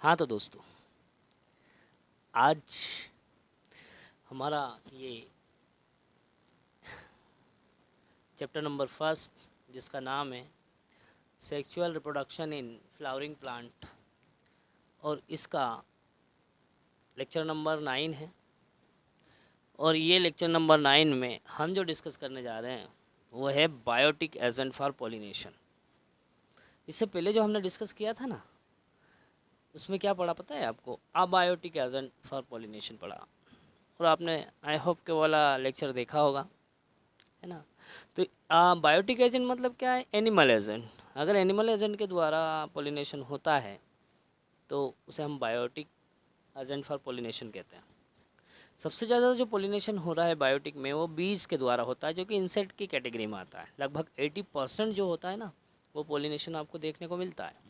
हाँ तो दोस्तों, आज हमारा ये चैप्टर नंबर फर्स्ट, जिसका नाम है sexual reproduction in flowering plant, और इसका लेक्चर नंबर 9 है। और ये लेक्चर नंबर 9 में हम जो डिस्कस करने जा रहे हैं वो है बायोटिक एजेंट फॉर पॉलिनेशन। इससे पहले जो हमने डिस्कस किया था ना, उसमें क्या पढ़ा पता है आपको? अबायोटिक एजेंट फॉर पॉलिनेशन पढ़ा, और आपने आई होप के वाला लेक्चर देखा होगा, है ना। तो बायोटिक एजेंट मतलब क्या है? Animal agent. अगर एनिमल एजेंट के द्वारा पॉलिनेशन होता है तो उसे हम बायोटिक एजेंट फॉर पॉलिनेशन कहते हैं। सबसे ज़्यादा जो पॉलिनेशन हो रहा है बायोटिक में, वो बीज के द्वारा होता है, जो कि इंसेक्ट की कैटेगरी में आता है। लगभग 80% जो होता है ना, वो पॉलिनेशन आपको देखने को मिलता है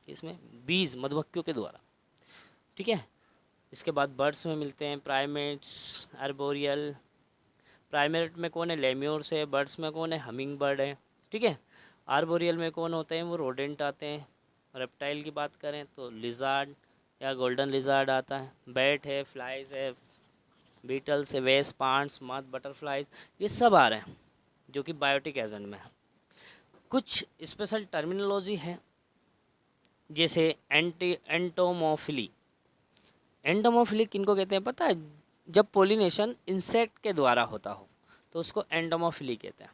इसमें बीज, मधुमक्खियों के द्वारा। ठीक है। इसके बाद बर्ड्स में मिलते हैं प्राइमेट्स, आर्बोरियल। प्राइमेट में कौन है? लेम्योर्स है। बर्ड्स में कौन है? हमिंग बर्ड है। ठीक है। आर्बोरियल में कौन होते हैं? वो रोडेंट आते हैं। रेप्टाइल की बात करें तो लिजार्ड या गोल्डन लिजार्ड आता है। बैट है, फ्लाइज है, बीटल्स है, वेस, पांट्स, मथ, बटरफ्लाइज, ये सब आ रहे हैं जो कि बायोटिक एजेंट में है। कुछ स्पेशल टर्मिनोलॉजी है, जैसे एंटोमोफिली। एंडोमोफिली किनको कहते हैं पता है? जब पोलिनेशन इंसेक्ट के द्वारा होता हो तो उसको एंडोमोफिली कहते हैं।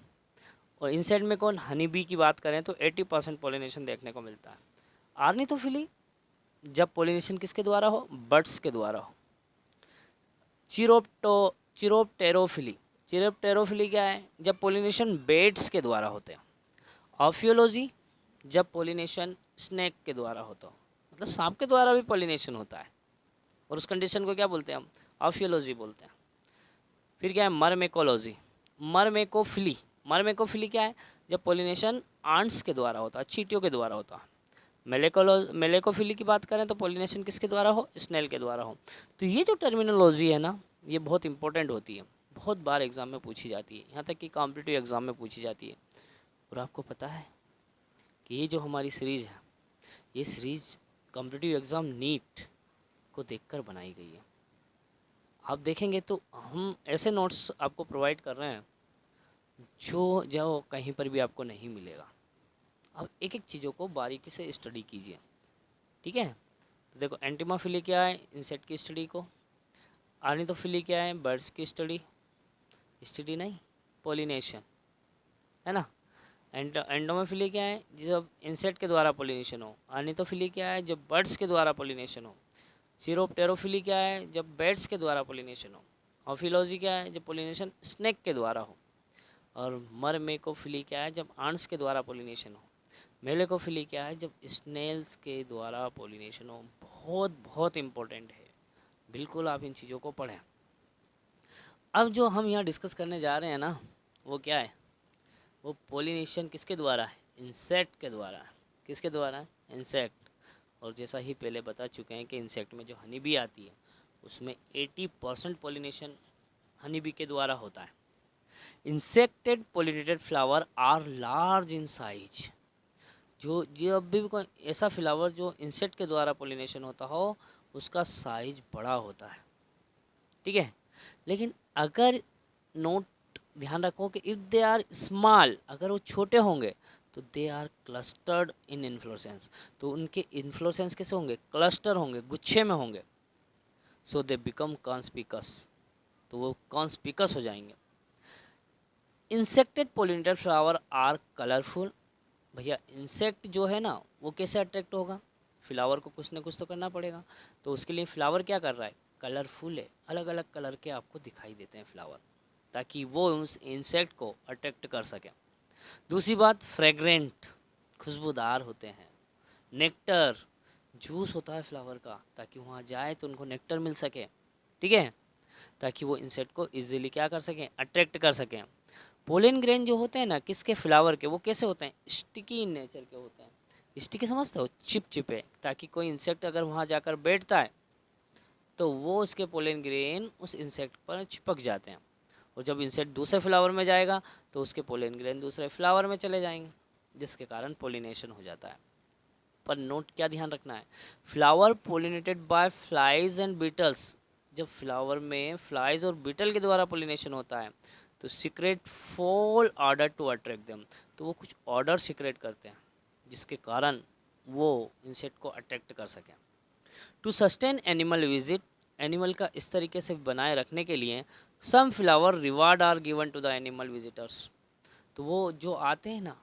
और इंसेक्ट में कौन? हनी बी की बात करें तो 80% पोलिनेशन देखने को मिलता है। आर्निथोफिली, जब पोलिनेशन किसके द्वारा हो? बर्ड्स के द्वारा हो। चिरोप्टो चिरोप्टेरोफिली। चिरोप्टेरोफिली क्या है? जब पोलिनेशन बेड्स के द्वारा होते हैं। ऑफियोलॉजी, जब पोलिनेशन स्नेक के द्वारा होता हो, मतलब सांप के द्वारा भी पोलिनेशन होता है, और उस कंडीशन को क्या बोलते हैं हम? ऑफियोलॉजी बोलते हैं। फिर क्या है? मरमेकोलॉजी। मरमेकोफिली। मरमेकोफिली क्या है? जब पोलिनेशन आंट्स के द्वारा होता है, चींटियों के द्वारा होता है। मेलेकोफिली की बात करें तो पोलिनेशन किसके द्वारा हो? स्नेल के द्वारा हो। तो ये जो टर्मिनोलॉजी है ना, ये बहुत इंपॉर्टेंट होती है, बहुत बार एग्ज़ाम में पूछी जाती है, यहाँ तक कि कॉम्पिटिटिव एग्ज़ाम में पूछी जाती है। और आपको पता है कि ये जो हमारी सीरीज़ है, ये सीरीज़ कॉम्पिटिटिव एग्ज़ाम नीट को देखकर बनाई गई है। आप देखेंगे तो हम ऐसे नोट्स आपको प्रोवाइड कर रहे हैं जो जो कहीं पर भी आपको नहीं मिलेगा। अब एक एक चीज़ों को बारीकी से स्टडी कीजिए। ठीक है। तो देखो, एंटिमोफिली क्या है? इंसेक्ट की स्टडी को। आर्निथोफिली क्या है? बर्ड्स की स्टडी। स्टडी नहीं, पोलिनेशन, है ना। एंडोमोफिली क्या है? जब इंसेक्ट के द्वारा पोलिनेशन हो। आर्निथोफिली क्या है? जब बर्ड्स के द्वारा पोलिनेशन हो। सीरोप्टेरोफिली क्या है? जब बैट्स के द्वारा पोलिनेशन हो। ऑफिलॉजी क्या है? जब पोलिनेशन स्नेक के द्वारा हो। और मरमेकोफिली क्या है? जब आंट्स के द्वारा पोलिनेशन हो। मेलेकोफिली क्या है? जब स्नेल्स के द्वारा पोलिनेशन हो। बहुत बहुत इम्पोर्टेंट है, बिल्कुल आप इन चीज़ों को पढ़ें। अब जो हम यहाँ डिस्कस करने जा रहे हैं ना, वो क्या है? वो पोलिनेशन किसके द्वारा है? इंसेक्ट के द्वारा है। किसके द्वारा है? इंसेक्ट। और जैसा ही पहले बता चुके हैं कि इंसेक्ट में जो हनी बी आती है, उसमें 80% पोलिनेशन हनी बी के द्वारा होता है। Insect pollinated flower are large in size. जो जब भी कोई ऐसा फ्लावर जो इंसेक्ट के द्वारा पोलिनेशन होता हो, उसका साइज बड़ा होता है। ठीक है। लेकिन अगर नोट ध्यान रखो कि इफ़ दे आर स्मॉल, अगर वो छोटे होंगे तो they are clustered in inflorescence. तो उनके इन्फ्लोरेसेंस कैसे होंगे? क्लस्टर होंगे, गुच्छे में होंगे। सो दे बिकम कॉन्स्पिकस, तो वो कॉन्स्पिकस हो जाएंगे। इंसेक्टेड पोलिनेटेड फ्लावर आर कलरफुल। भैया इंसेक्ट जो है ना, वो कैसे अट्रैक्ट होगा? फ्लावर को कुछ ना कुछ तो करना पड़ेगा। तो उसके लिए फ्लावर क्या कर रहा है? कलरफुल है, अलग अलग कलर के आपको दिखाई देते हैं फ्लावर, ताकि वो उस इंसेक्ट को अट्रैक्ट कर सकें। दूसरी बात, फ्रेग्रेंट, खुशबूदार होते हैं। नेक्टर, जूस होता है फ्लावर का, ताकि वहाँ जाए तो उनको नेक्टर मिल सके। ठीक है। ताकि वो इंसेक्ट को इजीली क्या कर सकें? अट्रैक्ट कर सकें। पोलन ग्रेन जो होते हैं ना किसके? फ्लावर के, वो कैसे होते हैं? स्टिकी इन नेचर के होते हैं। स्टिकी समझते हो? चिपचिपे, ताकि कोई इंसेक्ट अगर वहाँ जाकर बैठता है तो वो उसके पोलन ग्रेन उस इंसेक्ट पर चिपक जाते हैं। और जब इंसेक्ट दूसरे फ्लावर में जाएगा तो उसके पोलन ग्रेन दूसरे फ्लावर में चले जाएंगे, जिसके कारण पोलिनेशन हो जाता है। पर नोट क्या ध्यान रखना है, flower pollinated by flies and beetles. जब फ्लावर में फ्लाइज और बीटल के द्वारा पोलिनेशन होता है तो secrete foul odour to attract them, तो वो कुछ ऑर्डर सीक्रेट करते हैं जिसके कारण वो इंसेक्ट को अट्रैक्ट कर सकें। To sustain animal visit, animal का इस तरीके से बनाए रखने के लिए some flower reward are given to the animal visitors, तो वो जो आते हैं ना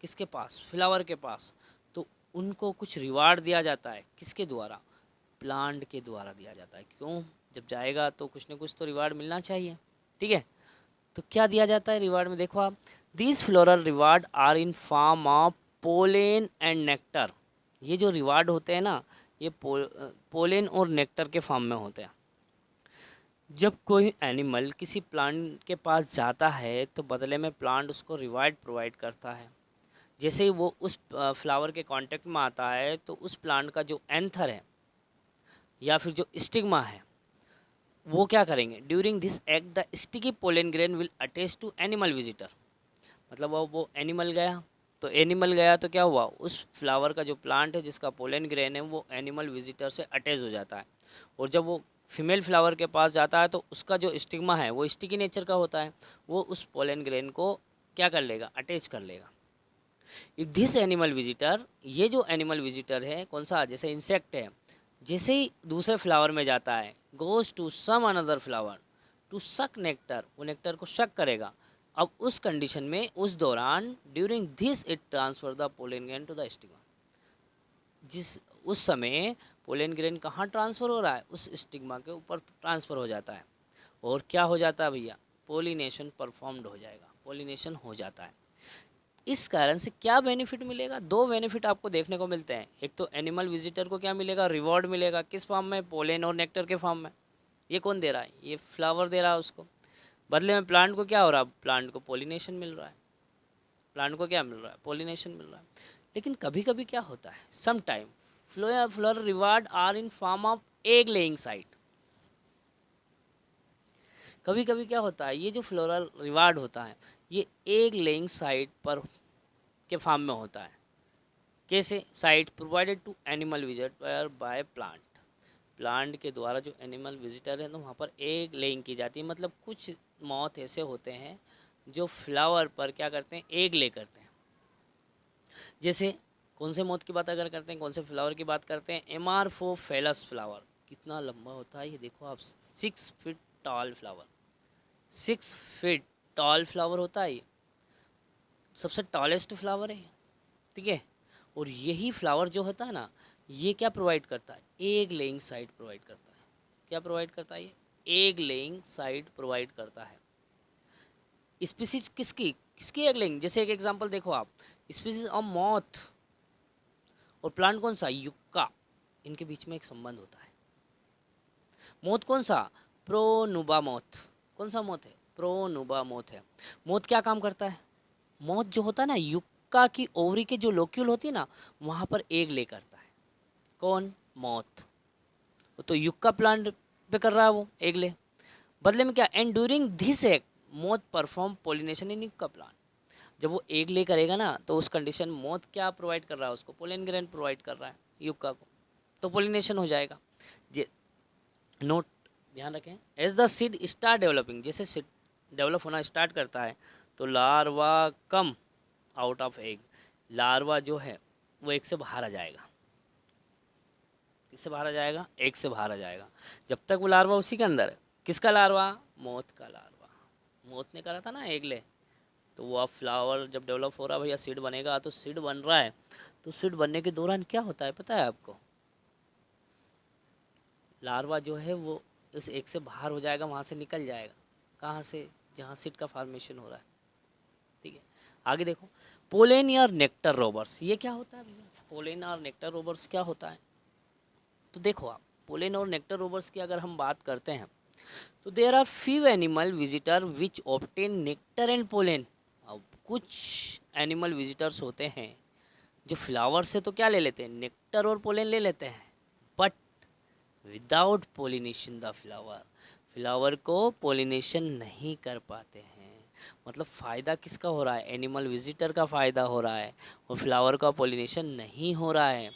किसके पास, फ्लावर के पास, तो उनको कुछ रिवार्ड दिया जाता है, किसके द्वारा, प्लांट के द्वारा दिया जाता है। क्यों, जब जाएगा तो कुछ ना कुछ तो रिवार्ड मिलना चाहिए, ठीक है। तो क्या दिया जाता है रिवार्ड में, देखो आप, these floral reward are in form of pollen and nectar. ये जो रिवार्ड होते हैं ना, ये पोलेन और नेक्टर के फॉर्म में होते हैं। जब कोई एनिमल किसी प्लांट के पास जाता है तो बदले में प्लांट उसको रिवार्ड प्रोवाइड करता है। जैसे ही वो उस फ्लावर के कांटेक्ट में आता है तो उस प्लांट का जो एंथर है या फिर जो स्टिग्मा है वो क्या करेंगे, during this act the sticky pollen grain will attach to animal visitor. मतलब वो एनिमल गया, तो एनिमल गया तो क्या हुआ, उस फ्लावर का जो प्लांट है जिसका पोलन ग्रेन है वो एनिमल विजिटर से अटैच हो जाता है। और जब वो फीमेल फ्लावर के पास जाता है तो उसका जो स्टिग्मा है वो स्टिकी नेचर का होता है, वो उस पोलन ग्रेन को क्या कर लेगा, अटैच कर लेगा। इफ दिस एनिमल विजिटर, ये जो एनिमल विजिटर है कौन सा, जैसे इंसेक्ट है, जैसे ही दूसरे फ्लावर में जाता है, goes to some another flower to suck nectar, वो नेक्टर को शक करेगा। अब उस कंडीशन में, उस दौरान, during this it transfer the pollen grain to the stigma, जिस उस समय पोलन ग्रेन कहाँ ट्रांसफ़र हो रहा है, उस स्टिग्मा के ऊपर ट्रांसफ़र हो जाता है। और क्या हो जाता है भैया, पोलिनेशन परफॉर्म्ड हो जाएगा, पोलिनेशन हो जाता है। इस कारण से क्या बेनिफिट मिलेगा, दो बेनिफिट आपको देखने को मिलते हैं। एक तो एनिमल विजिटर को क्या मिलेगा, रिवॉर्ड मिलेगा, किस फॉर्म में, पोलेन और नेक्टर के फॉर्म में। ये कौन दे रहा है, ये फ्लावर दे रहा है उसको। बदले में प्लांट को क्या हो रहा है, प्लांट को पोलिनेशन मिल रहा है, प्लांट को क्या मिल रहा है, पोलिनेशन मिल रहा है। लेकिन कभी कभी क्या होता है, some time floral reward are in form of egg laying site. कभी कभी क्या होता है, ये जो फ्लोरल रिवार्ड होता है ये एग लेइंग साइट पर के फॉर्म में होता है। कैसे, site provided to animal visitor by plant, plant के द्वारा जो एनिमल विजिटर है तो वहाँ पर एग लेइंग की जाती है। मतलब कुछ मौत ऐसे होते हैं जो फ्लावर पर क्या करते हैं, एग ले करते हैं। जैसे कौन से मौत की बात अगर करते हैं, कौन से फ्लावर की बात करते हैं, एमारफोफेलस फ्लावर। कितना लंबा होता है ये देखो आप, 6 feet tall flower, 6 feet tall flower होता है ये, सबसे टॉलेस्ट फ्लावर है, ठीक है। और यही फ्लावर जो होता है ना, ये क्या प्रोवाइड करता है, एग लेइंग साइट प्रोवाइड करता है। क्या प्रोवाइड करता है ये, एग लेइंग साइट प्रोवाइड करता है। स्पीसीज किसकी किसकी एग लेइंग, जैसे एक एग्जांपल देखो आप, स्पीसीज ऑफ मॉथ और प्लांट कौन सा, युक्का, इनके बीच में एक संबंध होता है। मोथ कौन सा, प्रोनुबा मोथ, कौन सा मोथ है, प्रोनुबा मोथ है। मोथ क्या काम करता है, मोथ जो होता है ना, युक्का की ओवरी के जो लोक्यूल होती है ना, वहाँ पर एग ले करता है। कौन, मोथ, तो युक्का प्लांट पे कर रहा है वो एग ले। बदले में क्या, and during this act moth perform pollination in yucca plant. जब वो एग ले करेगा ना तो उस कंडीशन मोथ क्या प्रोवाइड कर रहा है उसको, पोलन ग्रेन प्रोवाइड कर रहा है युक्का को, तो पोलिनेशन हो जाएगा। ये नोट ध्यान रखें, as the seed start developing, जैसे सीड डेवलप होना स्टार्ट करता है तो larva come out of egg, larva जो है वो एग से बाहर आ जाएगा। किससे बाहर आ जाएगा, एग से बाहर आ जाएगा। जब तक वो लार्वा उसी के अंदर है, किसका लार्वा, मोथ का लार्वा। मोथ ने करा था ना एग ले, तो वो अब फ्लावर जब डेवलप हो रहा है भैया, सीड बनेगा, तो सीड बन रहा है, तो सीड बनने के दौरान क्या होता है पता है आपको, लार्वा जो है वो उस एग से बाहर हो जाएगा, वहाँ से निकल जाएगा। कहाँ से, जहाँ सीड का फॉर्मेशन हो रहा है, ठीक है। आगे देखो, पोलेन या नेक्टर रोबर्स, ये क्या होता है भैया, पोलेन और नेक्टर रोबर्स क्या होता है। तो देखो आप, पोलेन और नेक्टर रोबर्स की अगर हम बात करते हैं तो there are few animal visitor which obtain nectar and pollen. अब कुछ एनिमल विजिटर्स होते हैं जो फ्लावर से तो क्या ले लेते हैं, नेक्टर और पोलेन ले लेते हैं, but without pollination the flower, flower को पोलिनेशन नहीं कर पाते हैं। मतलब फ़ायदा किसका हो रहा है, एनिमल विजिटर का फ़ायदा हो रहा है और फ्लावर का पोलिनेशन नहीं हो रहा है।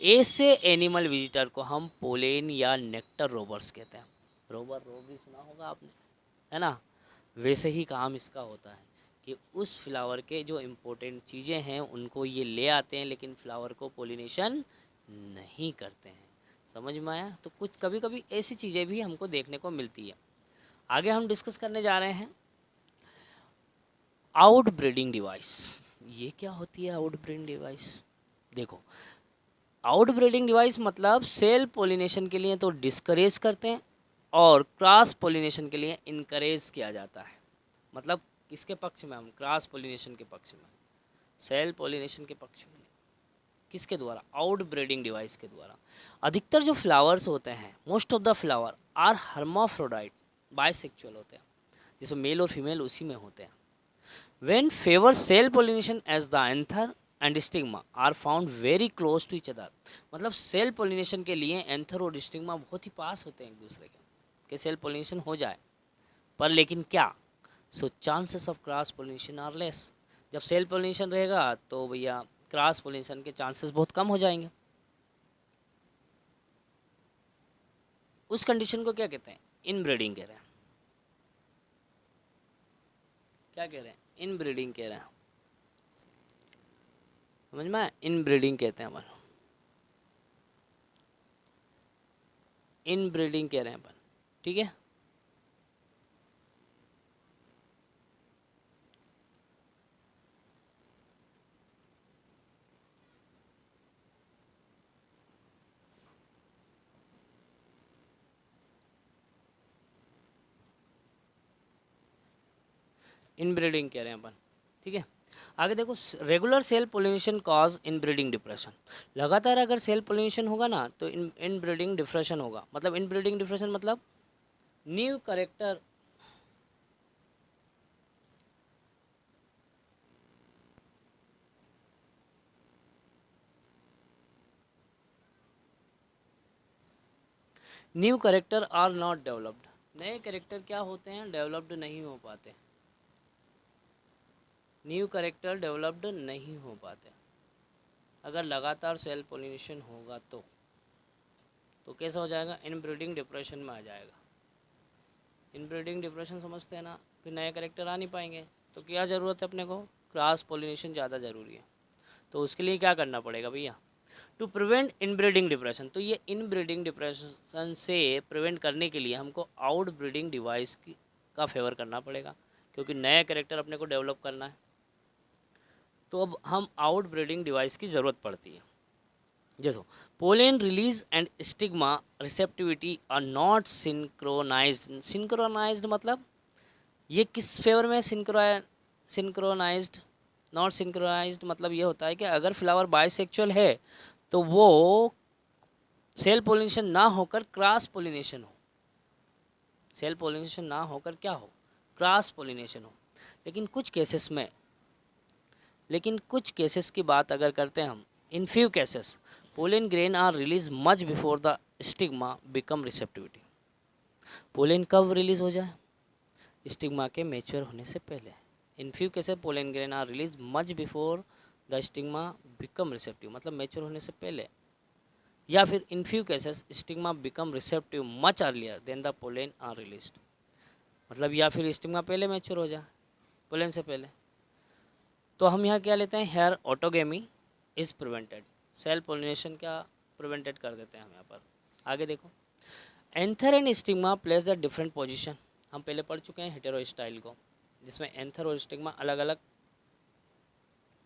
ऐसे एनिमल विजिटर को हम पोलेन या नेक्टर रोबर्स कहते हैं। रोबर भी सुना होगा आपने, है ना। वैसे ही काम इसका होता है कि उस फ्लावर के जो इम्पोर्टेंट चीज़ें हैं उनको ये ले आते हैं, लेकिन फ्लावर को पोलिनेशन नहीं करते हैं। समझ में आया। तो कुछ कभी कभी ऐसी चीज़ें भी हमको देखने को मिलती है। आगे हम डिस्कस करने जा रहे हैं आउट ब्रीडिंग डिवाइस। ये क्या होती है आउट ब्रीडिंग डिवाइस? देखो, आउट ब्रीडिंग डिवाइस मतलब सेल पोलिनेशन के लिए तो डिस्करेज करते हैं और क्रॉस पोलिनेशन के लिए इनकरेज किया जाता है। मतलब किसके पक्ष में? हम क्रॉस पोलिनेशन के पक्ष में, सेल पोलिनेशन के पक्ष में। किसके द्वारा? आउट ब्रीडिंग डिवाइस के द्वारा। अधिकतर जो फ्लावर्स होते हैं, most of the flower are hermaphrodite, bisexual होते हैं, जिसमें मेल और फीमेल उसी में होते हैं। When favor cell pollination as the anther and stigma are found very close to each other, मतलब सेल पोलिनेशन के लिए एंथर और स्टिग्मा बहुत ही पास होते हैं एक दूसरे के, कि सेल पोलिनेशन हो जाए। पर लेकिन क्या? So chances of cross pollination are less. जब सेल पोलिनेशन रहेगा तो भैया क्रॉस पोलिनेशन के चांसेस बहुत कम हो जाएंगे। उस कंडीशन को क्या कहते हैं? इनब्रीडिंग कह रहे हैं। क्या कह रहे हैं? इनब्रीडिंग कह रहे हैं। समझ में? इनब्रीडिंग कहते हैं अपन, इनब्रीडिंग कह रहे हैं अपन। ठीक है। इनब्रीडिंग कह रहे हैं अपन। ठीक है। आगे देखो, regular self pollination cause inbreeding depression. लगातार अगर सेल पोलिनेशन होगा ना तो इनब्रीडिंग डिप्रेशन होगा। मतलब इनब्रीडिंग डिप्रेशन मतलब new character, new character are not developed. नए करेक्टर क्या होते हैं? डेवलप्ड नहीं हो पाते। न्यू करेक्टर डेवलप्ड नहीं हो पाते अगर लगातार सेल पोलिनेशन होगा तो कैसा हो जाएगा? इनब्रीडिंग डिप्रेशन में आ जाएगा। इनब्रीडिंग डिप्रेशन समझते हैं ना। फिर नए करेक्टर आ नहीं पाएंगे तो क्या ज़रूरत है अपने को? क्रॉस पोलिनेशन ज़्यादा ज़रूरी है। तो उसके लिए क्या करना पड़ेगा भैया? To prevent inbreeding depression. तो ये इनब्रीडिंग डिप्रेशन से प्रिवेंट करने के लिए हमको आउट ब्रीडिंग डिवाइस का फेवर करना पड़ेगा, क्योंकि नया कैरेक्टर अपने को डेवलप करना है। तो अब हम आउट ब्रीडिंग डिवाइस की ज़रूरत पड़ती है। जैसे pollen release and stigma receptivity are not synchronized. Synchronized मतलब ये किस फेवर में? सिंक्रोनाइज्ड। नॉट सिंक्रोनाइज्ड मतलब ये होता है कि अगर फ्लावर बाइसेक्सुअल है तो वो सेल पोलिनेशन ना होकर क्रॉस पोलिनेशन हो। सेल पोलिनेशन ना होकर क्या हो? क्रॉस पोलिनेशन हो। लेकिन कुछ केसेस की बात अगर करते हैं हम, in few cases pollen grain are release much before the stigma become receptivity. Pollen कब रिलीज हो जाए? स्टिग्मा के मैच्योर होने से पहले। In few cases pollen grain are release much before the stigma become receptive, मतलब मैच्योर होने से पहले। या फिर in few cases stigma become receptive much earlier than the pollen are released, मतलब या फिर स्टिग्मा पहले मैच्योर हो जाए पोलन से पहले। तो हम यहाँ क्या लेते हैं? Here autogamy is prevented. Self pollination क्या प्रिवेंटेड कर देते हैं हम यहाँ पर। आगे देखो, anther and stigma place the different position. हम पहले पढ़ चुके हैं हेटेरो स्टाइल को, जिसमें एंथर और स्टिग्मा अलग अलग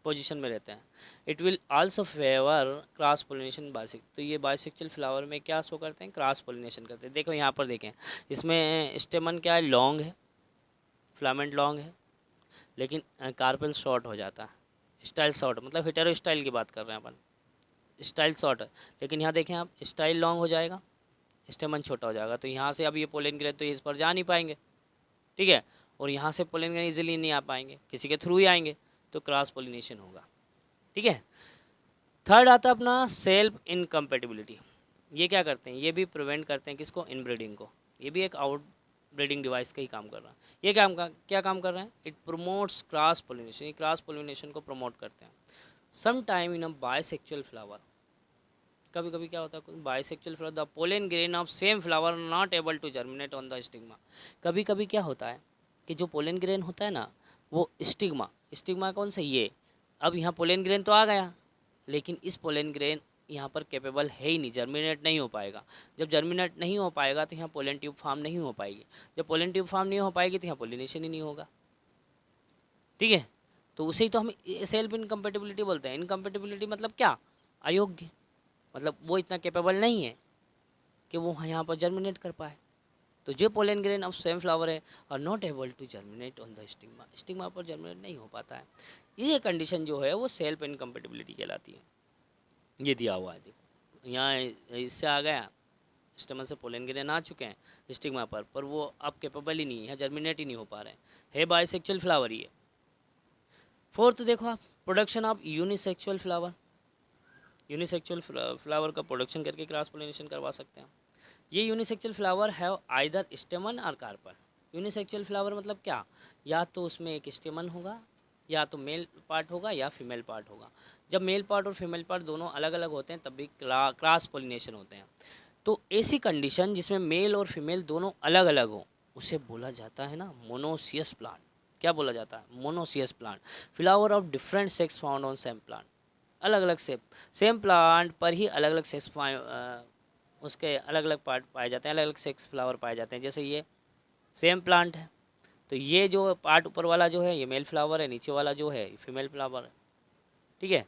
पोजीशन में रहते हैं। It will also favour cross pollination bisect. तो ये बाइसेक्चुअल फ्लावर में क्या शो करते हैं? क्रॉस पोलिनेशन करते हैं। देखो यहाँ पर देखें, इसमें स्टेमन क्या है? लॉन्ग है, फिलामेंट लॉन्ग है, लेकिन कार्पेल शॉर्ट हो जाता है। स्टाइल शॉर्ट मतलब हेटेरो स्टाइल की बात कर रहे हैं अपन, स्टाइल शॉर्ट है। लेकिन यहाँ देखें आप, स्टाइल लॉन्ग हो जाएगा, स्टेमन छोटा हो जाएगा। तो यहाँ से अब ये पोलन ग्रेन तो इस पर जा नहीं पाएंगे, ठीक है। और यहाँ से पोलन ग्रेन इजीली नहीं आ पाएंगे, किसी के थ्रू ही आएंगे, तो क्रॉस पोलिनेशन होगा, ठीक है। थर्ड आता है अपना सेल्फ इनकम्पेटिबिलिटी। ये क्या करते हैं? ये भी प्रिवेंट करते हैं किसको? इनब्रीडिंग को। ये भी एक आउट ब्रीडिंग डिवाइस का ही काम कर रहा है। ये क्या काम कर रहा है? इट प्रमोट्स क्रॉस पोलिनेशन, ये क्रॉस पोलिनेशन को प्रमोट करते हैं। Some time in a बायसेक्चुअल flower, कभी कभी क्या होता है bisexual flower, the pollen grain of same flower not able to germinate on the stigma. कभी कभी क्या होता है कि जो पोलन ग्रेन होता है ना, वो स्टिग्मा, स्टिग्मा कौन सा ये, अब यहाँ पोलन ग्रेन तो आ गया, लेकिन इस पोलन ग्रेन यहाँ पर कैपेबल है ही नहीं, जर्मिनेट नहीं हो पाएगा। जब जर्मिनेट नहीं हो पाएगा तो यहाँ पोलन ट्यूब फॉर्म नहीं हो पाएगी। जब पोलन ट्यूब फॉर्म नहीं हो पाएगी तो यहाँ पोलिनेशन ही नहीं होगा। ठीक है, तो उसे ही तो हम सेल्फ इनकम्पेटिबिलिटी बोलते हैं। इनकम्पेटिबिलिटी मतलब क्या? अयोग्य, मतलब वो इतना कैपेबल नहीं है कि वो यहाँ पर जर्मिनेट कर पाए। तो जो pollen grain of same flower है और not able to germinate on the stigma, stigma पर जर्मिनेट नहीं हो पाता है, ये कंडीशन जो है वो सेल्फ इनकम्पेटिबिलिटी कहलाती है। ये दिया हुआ है, देखो यहाँ इससे आ गया, स्टेमन से पोलन ग्रेन आ चुके हैं स्टिग्मा पर वो अब कैपेबल ही नहीं है, यहाँ जर्मिनेट ही नहीं हो पा रहे हैं, है बाइसेक्चुअल फ्लावर ही है। फोर्थ देखो आप, production of unisexual flower, unisexual flower का प्रोडक्शन करके क्रॉस पोलिनेशन करवा सकते हैं। ये यूनिसेक्सुअल फ्लावर है आइदर स्टेमन और कार्पल। यूनिसेक्सुअल फ्लावर मतलब क्या? या तो उसमें एक स्टेमन होगा, या तो मेल पार्ट होगा या फीमेल पार्ट होगा। जब मेल पार्ट और फीमेल पार्ट दोनों अलग अलग होते हैं तब भी क्रॉस पोलिनेशन होते हैं। तो ऐसी कंडीशन जिसमें मेल और फीमेल दोनों अलग अलग हो उसे बोला जाता है ना मोनोसियस प्लांट। क्या बोला जाता है? Monoecious plant. Flower of different sex found on same plant, अलग अलग सेम प्लांट पर ही अलग अलग सेक्स, उसके अलग अलग पार्ट पाए जाते हैं, अलग अलग सेक्स फ्लावर पाए जाते हैं। जैसे ये सेम प्लांट है तो ये जो पार्ट ऊपर वाला जो है ये मेल फ्लावर है, नीचे वाला जो है फीमेल फ्लावर है। ठीक है,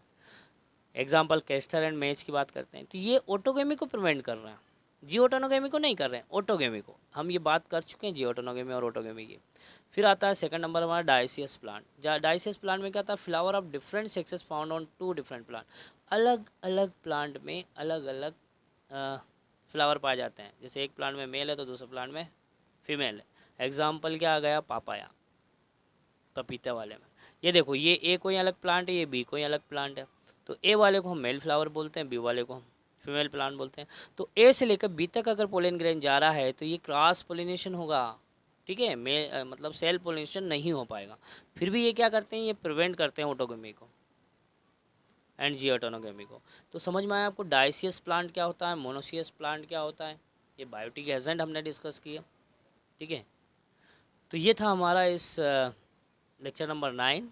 एग्जाम्पल कैस्टर एंड मैच की बात करते हैं तो ये ऑटोगेमी को प्रिवेंट कर रहे हैं, जियोटोनोगेमी को नहीं कर रहे हैं, ऑटोगेमी को। हम ये बात कर चुके हैं जियोटोनोगेमी और ऑटोगेमी की। फिर आता है सेकंड नंबर हमारा डायसियस प्लांट। डायसियस प्लांट में क्या आता है? Flower of different sexes found on two different plant. अलग अलग प्लांट में अलग अलग फ्लावर पाए जाते हैं। जैसे एक प्लांट में मेल है तो दूसरे प्लांट में फीमेल है। एग्जाम्पल क्या आ गया? पापाया, पपीते वाले में। ये देखो ये ए कोई अलग प्लांट है, ये बी कोई अलग प्लांट है। तो ए वाले को हम मेल फ्लावर बोलते हैं, बी वाले को हम फीमेल प्लांट बोलते हैं। तो ए से लेकर बी तक अगर पोलन ग्रेन जा रहा है तो ये क्रॉस पोलिनेशन होगा। ठीक है, मतलब सेल्फ पोलिनेशन नहीं हो पाएगा। फिर भी ये क्या करते हैं? ये प्रिवेंट करते हैं ऑटोगेमी को एंड जियोटोनोगेमी को। तो समझ में आया आपको डायसियस प्लांट क्या होता है, मोनोसियस प्लांट क्या होता है? ये बायोटिक एजेंट हमने डिस्कस किया। ठीक है, तो ये था हमारा इस लेक्चर नंबर 9।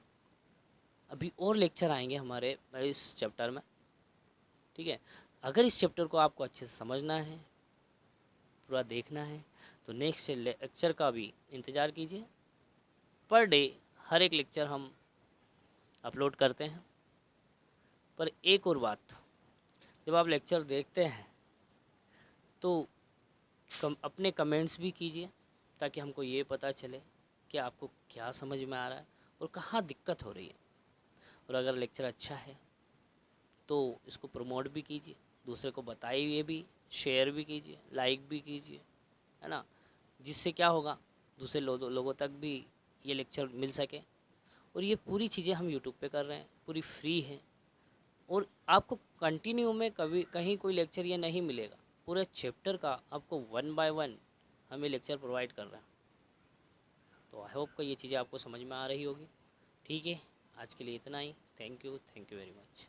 अभी और लेक्चर आएंगे हमारे इस चैप्टर में। ठीक है, अगर इस चैप्टर को आपको अच्छे से समझना है, पूरा देखना है, तो नेक्स्ट लेक्चर का भी इंतज़ार कीजिए। पर डे हर एक लेक्चर हम अपलोड करते हैं। पर एक और बात, जब आप लेक्चर देखते हैं तो अपने कमेंट्स भी कीजिए ताकि हमको ये पता चले कि आपको क्या समझ में आ रहा है और कहाँ दिक्कत हो रही है। और अगर लेक्चर अच्छा है तो इसको प्रमोट भी कीजिए, दूसरे को बताइए भी, शेयर भी कीजिए, लाइक भी कीजिए, है ना, जिससे क्या होगा दूसरे लोगों तक भी ये लेक्चर मिल सके। और ये पूरी चीज़ें हम यूट्यूब पे कर रहे हैं, पूरी फ्री है। और आपको कंटिन्यू में कभी कहीं कोई लेक्चर ये नहीं मिलेगा, पूरे चैप्टर का आपको 1 बाय 1 हमें लेक्चर प्रोवाइड कर रहे हैं। तो आई होप कि ये चीज़ें आपको समझ में आ रही होगी। ठीक है, आज के लिए इतना ही। Thank you very much.